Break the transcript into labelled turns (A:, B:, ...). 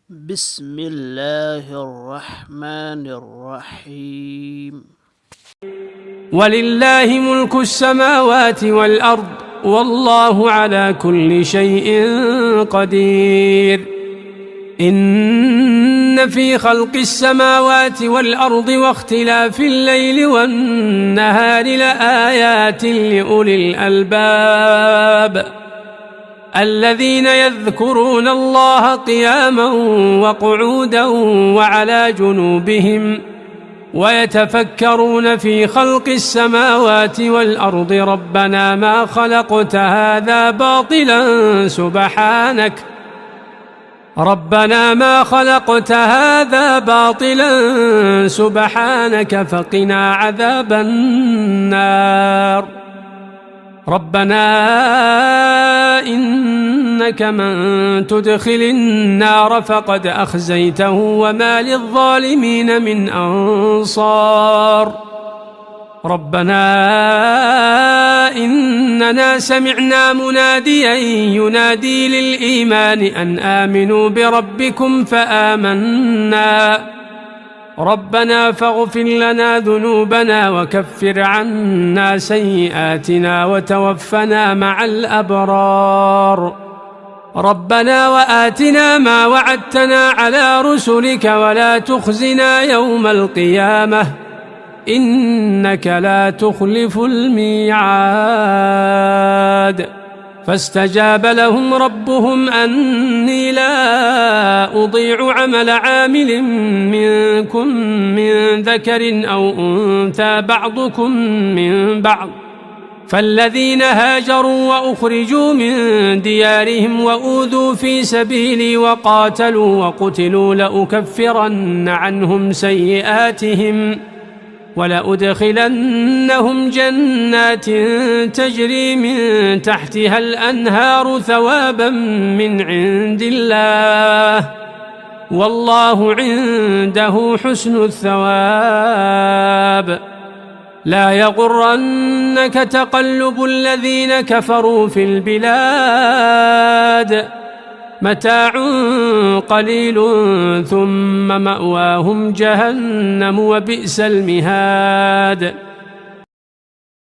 A: بسم الله الرحمن الرحيم.
B: ولله ملك السماوات والأرض والله على كل شيء قدير. إن في خلق السماوات والأرض واختلاف الليل والنهار لآيات لأولي الألباب الذين يذكرون الله قياما وقعودا وعلى جنوبهم ويتفكرون في خلق السماوات والأرض ربنا ما خلقت هذا باطلا سبحانك فقنا عذاب النار. ربنا إنك من تدخل النار فقد أخزيته وما للظالمين من أنصار. ربنا إننا سمعنا مناديا ينادي للإيمان أن آمنوا بربكم فآمنا. ربنا فاغفر لنا ذنوبنا وكفر عنا سيئاتنا وتوفنا مع الأبرار. ربنا وآتنا ما وعدتنا على رسلك ولا تخزنا يوم القيامة إنك لا تخلف الميعاد. فاستجاب لهم ربهم أني لا أضيع عمل عامل منكم من ذكر أو أنثى بعضكم من بعض. فالذين هاجروا وأخرجوا من ديارهم وأوذوا في سبيلي وقاتلوا وقتلوا لأكفرن عنهم سيئاتهم ولأدخلنهم جنات تجري من تحتها الأنهار ثوابا من عند الله والله عنده حسن الثواب. لا يغرنك تقلب الذين كفروا في البلاد متاع قليل ثم مأواهم جهنم وبئس المهاد.